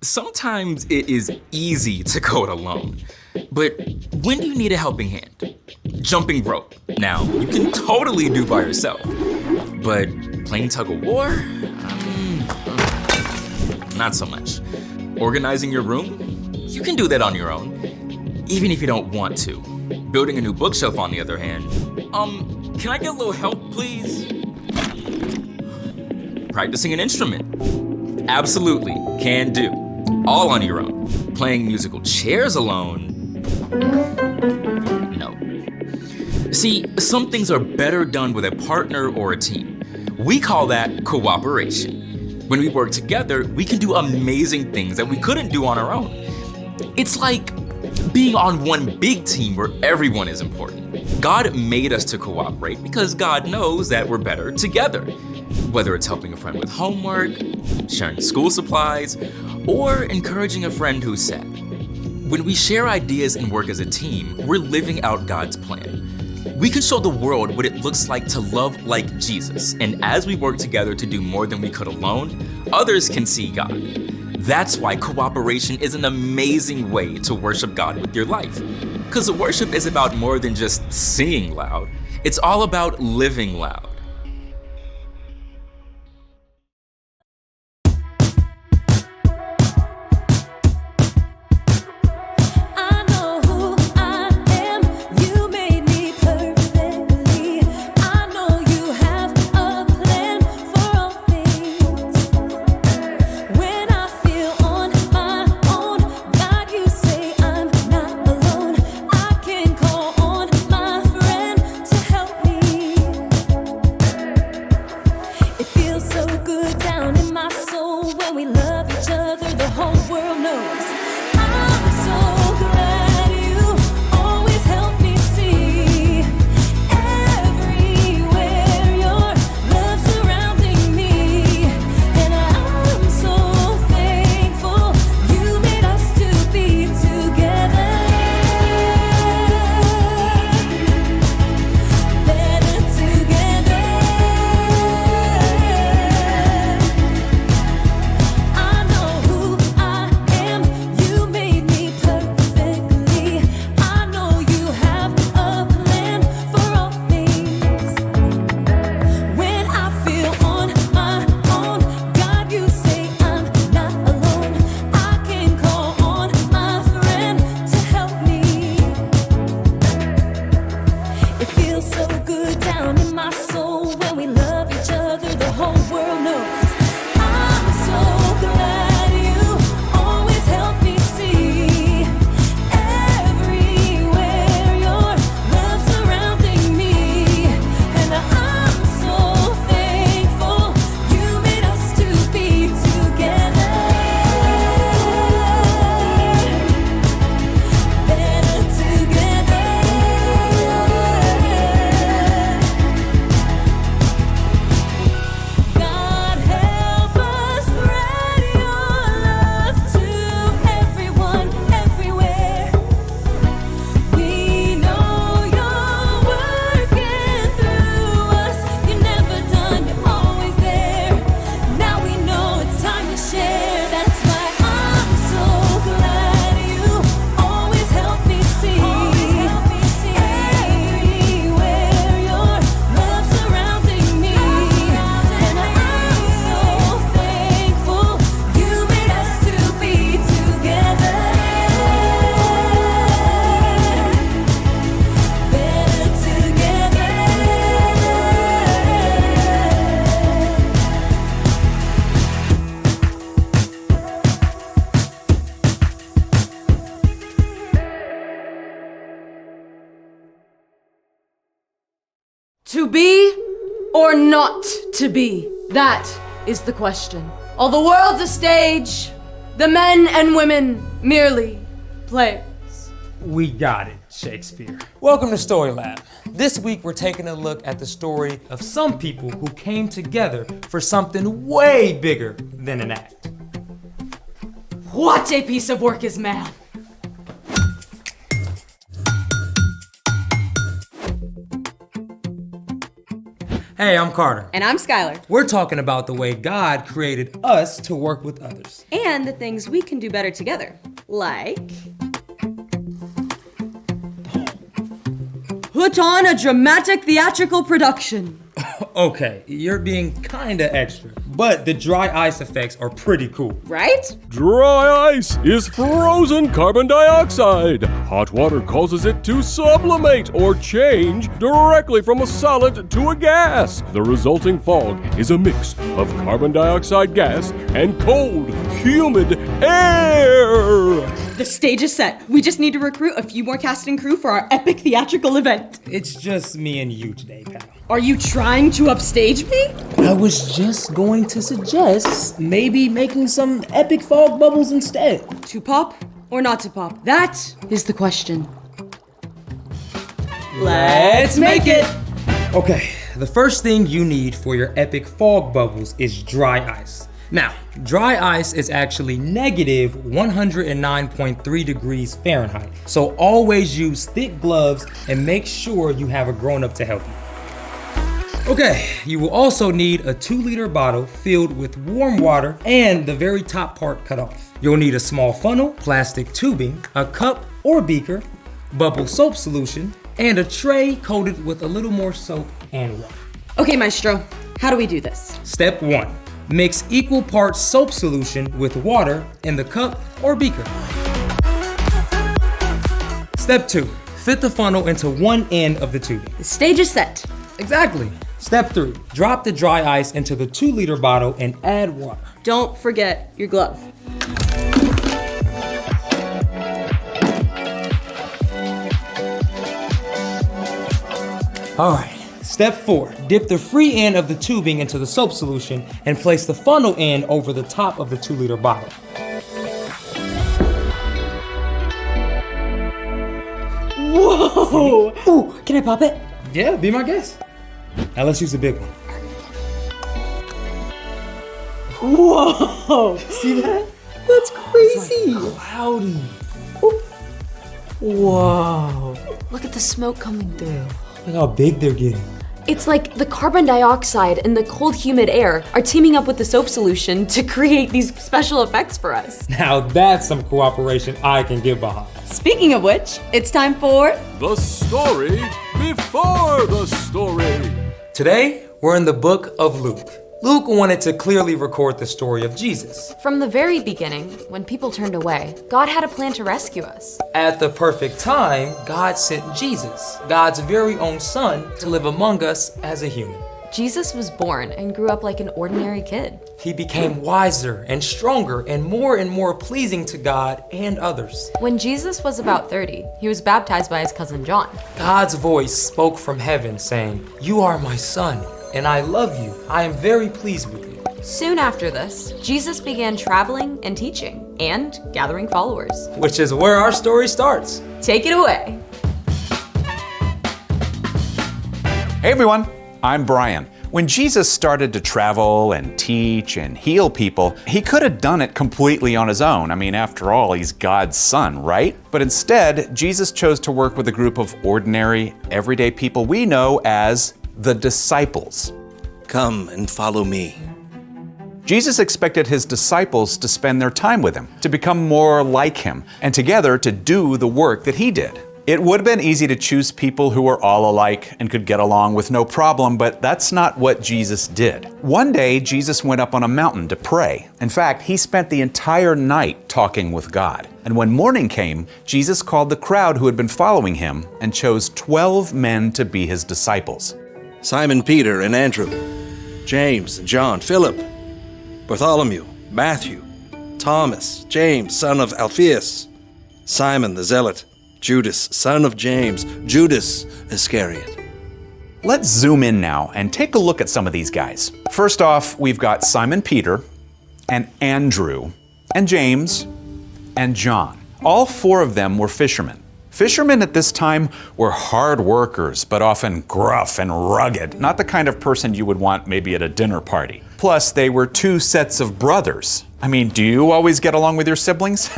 Sometimes it is easy to code alone, but when do you need a helping hand? Jumping rope. Now, you can totally do by yourself, but playing tug of war? Not so much. Organizing your room? You can do that on your own, even if you don't want to. Building a new bookshelf, on the other hand, can I get a little help, please? Practicing an instrument? Absolutely, can do. All on your own. Playing musical chairs alone? No. See, some things are better done with a partner or a team. We call that cooperation. When we work together, we can do amazing things that we couldn't do on our own. It's like being on one big team where everyone is important. God made us to cooperate because God knows that we're better together. Whether it's helping a friend with homework, sharing school supplies, or encouraging a friend who's sad. When we share ideas and work as a team, we're living out God's plan. We can show the world what it looks like to love like Jesus, and as we work together to do more than we could alone, others can see God. That's why cooperation is an amazing way to worship God with your life. Because worship is about more than just singing loud, it's all about living loud. be or not to be? That is the question. All the world's a stage, the men and women merely players. We got it, Shakespeare. Welcome to Story Lab. This week we're taking a look at the story of some people who came together for something way bigger than an act. What a piece of work is man! Hey, I'm Carter. And I'm Skylar. We're talking about the way God created us to work with others. And the things we can do better together. Like... Put on a dramatic theatrical production. Okay, you're being kinda extra, but the dry ice effects are pretty cool. Right? Dry ice is frozen carbon dioxide. Hot water causes it to sublimate or change directly from a solid to a gas. The resulting fog is a mix of carbon dioxide gas and cold, humid air. The stage is set. We just need to recruit a few more cast and crew for our epic theatrical event. It's just me and you today, pal. Are you trying to upstage me? I was just going to suggest maybe making some epic fog bubbles instead. To pop or not to pop? That is the question. Let's make it! Okay, the first thing you need for your epic fog bubbles is dry ice. Now, dry ice is actually negative 109.3 degrees Fahrenheit. So always use thick gloves and make sure you have a grown-up to help you. Okay, you will also need a 2-liter bottle filled with warm water and the very top part cut off. You'll need a small funnel, plastic tubing, a cup or beaker, bubble soap solution, and a tray coated with a little more soap and water. Okay, Maestro, how do we do this? Step 1. Mix equal parts soap solution with water in the cup or beaker. Step 2. Fit the funnel into one end of the tubing. The stage is set. Exactly. Step 3. Drop the dry ice into the 2-liter bottle and add water. Don't forget your glove. All right. Step 4. Dip the free end of the tubing into the soap solution and place the funnel end over the top of the 2-liter bottle. Whoa! Ooh, can I pop it? Yeah, be my guest. Now let's use the big one. Whoa! See that? That's crazy! It's like cloudy. Whoa. Look at the smoke coming through. Look how big they're getting. It's like the carbon dioxide and the cold, humid air are teaming up with the soap solution to create these special effects for us. Now that's some cooperation I can get behind. Speaking of which, it's time for... The story before the story. Today, we're in the book of Luke. Luke wanted to clearly record the story of Jesus. From the very beginning, when people turned away, God had a plan to rescue us. At the perfect time, God sent Jesus, God's very own son, to live among us as a human. Jesus was born and grew up like an ordinary kid. He became wiser and stronger and more pleasing to God and others. When Jesus was about 30, he was baptized by his cousin John. God's voice spoke from heaven saying, "You are my son, and I love you. I am very pleased with you." Soon after this, Jesus began traveling and teaching and gathering followers. Which is where our story starts. Take it away. Hey everyone, I'm Brian. When Jesus started to travel and teach and heal people, he could have done it completely on his own. I mean, after all, he's God's son, right? But instead, Jesus chose to work with a group of ordinary, everyday people we know as the disciples. Come and follow me. Jesus expected his disciples to spend their time with him, to become more like him, and together to do the work that he did. It would have been easy to choose people who were all alike and could get along with no problem, but that's not what Jesus did. One day, Jesus went up on a mountain to pray. In fact, he spent the entire night talking with God. And when morning came, Jesus called the crowd who had been following him and chose 12 men to be his disciples. Simon Peter and Andrew, James and John, Philip, Bartholomew, Matthew, Thomas, James, son of Alphaeus, Simon the Zealot, Judas, son of James, Judas Iscariot. Let's zoom in now and take a look at some of these guys. First off, we've got Simon Peter, and Andrew, and James, and John. All 4 of them were fishermen. Fishermen at this time were hard workers, but often gruff and rugged, not the kind of person you would want maybe at a dinner party. Plus, they were 2 sets of brothers. I mean, do you always get along with your siblings?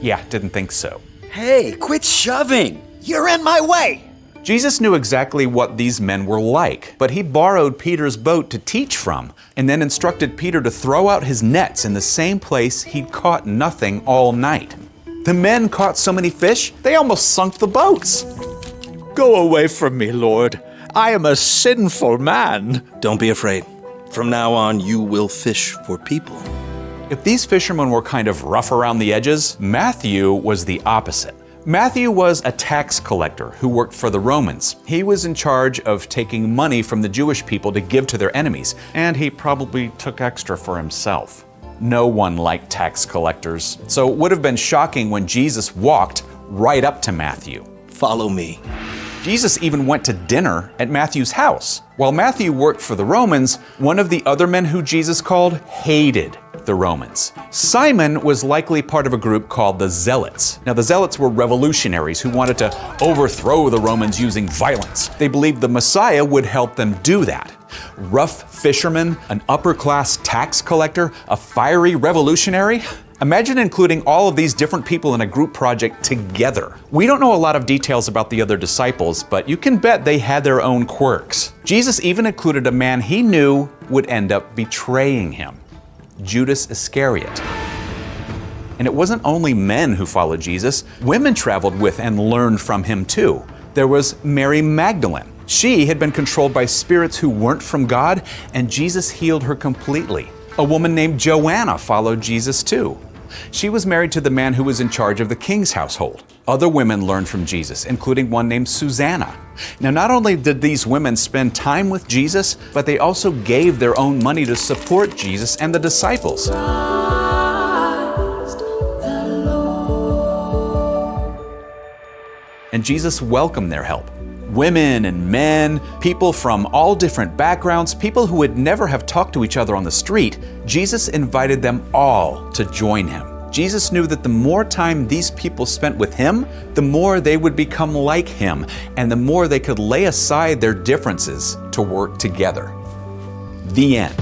Yeah, didn't think so. Hey, quit shoving! You're in my way! Jesus knew exactly what these men were like, but he borrowed Peter's boat to teach from, and then instructed Peter to throw out his nets in the same place he'd caught nothing all night. The men caught so many fish, they almost sunk the boats. Go away from me, Lord. I am a sinful man. Don't be afraid. From now on, you will fish for people. If these fishermen were kind of rough around the edges, Matthew was the opposite. Matthew was a tax collector who worked for the Romans. He was in charge of taking money from the Jewish people to give to their enemies, and he probably took extra for himself. No one liked tax collectors, so it would have been shocking when Jesus walked right up to Matthew. Follow me. Jesus even went to dinner at Matthew's house. While Matthew worked for the Romans, one of the other men who Jesus called hated the Romans. Simon was likely part of a group called the Zealots. Now, the Zealots were revolutionaries who wanted to overthrow the Romans using violence. They believed the Messiah would help them do that. Rough fisherman, an upper-class tax collector, a fiery revolutionary? Imagine including all of these different people in a group project together. We don't know a lot of details about the other disciples, but you can bet they had their own quirks. Jesus even included a man he knew would end up betraying him, Judas Iscariot. And it wasn't only men who followed Jesus. Women traveled with and learned from him too. There was Mary Magdalene. She had been controlled by spirits who weren't from God, and Jesus healed her completely. A woman named Joanna followed Jesus too. She was married to the man who was in charge of the king's household. Other women learned from Jesus, including one named Susanna. Now, not only did these women spend time with Jesus, but they also gave their own money to support Jesus and the disciples. And Jesus welcomed their help. Women and men, people from all different backgrounds, people who would never have talked to each other on the street, Jesus invited them all to join him. Jesus knew that the more time these people spent with him, the more they would become like him, and the more they could lay aside their differences to work together. The end.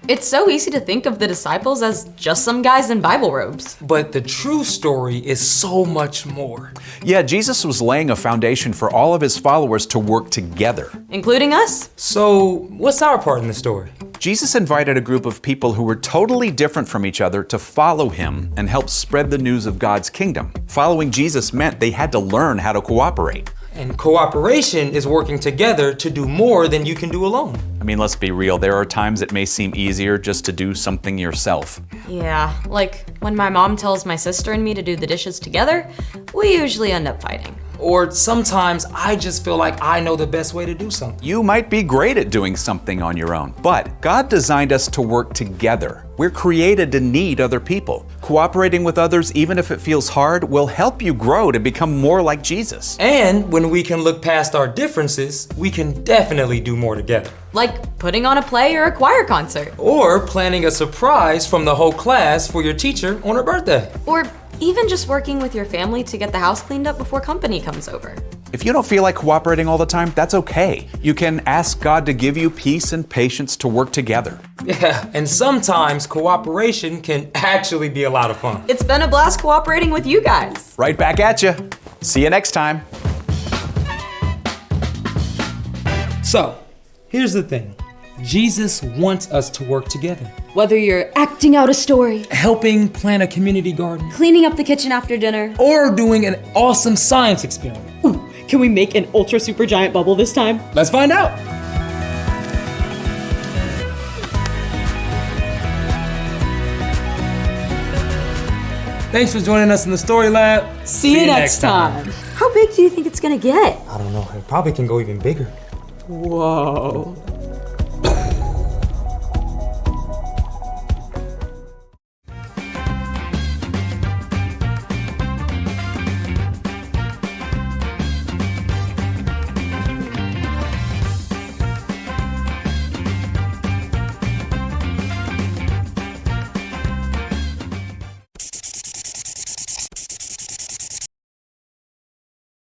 It's so easy to think of the disciples as just some guys in Bible robes. But the true story is so much more. Yeah, Jesus was laying a foundation for all of his followers to work together. Including us? So, what's our part in the story? Jesus invited a group of people who were totally different from each other to follow him and help spread the news of God's kingdom. Following Jesus meant they had to learn how to cooperate. And cooperation is working together to do more than you can do alone. I mean, let's be real, there are times it may seem easier just to do something yourself. Yeah, like when my mom tells my sister and me to do the dishes together, we usually end up fighting. Or sometimes I just feel like I know the best way to do something. You might be great at doing something on your own, but God designed us to work together. We're created to need other people. Cooperating with others, even if it feels hard, will help you grow to become more like Jesus. And when we can look past our differences, we can definitely do more together. Like putting on a play or a choir concert. Or planning a surprise from the whole class for your teacher on her birthday. Or even just working with your family to get the house cleaned up before company comes over. If you don't feel like cooperating all the time, that's okay. You can ask God to give you peace and patience to work together. Yeah, and sometimes cooperation can actually be a lot of fun. It's been a blast cooperating with you guys. Right back at you. See you next time. So, here's the thing. Jesus wants us to work together. Whether you're acting out a story, Helping plant a community garden, cleaning up the kitchen after dinner, or doing an awesome science experiment. ooh, can we make an ultra super giant bubble this time? Let's find out. Thanks for joining us in the Story Lab. See you next time. How big do you think it's gonna get? I don't know, it probably can go even bigger. Whoa.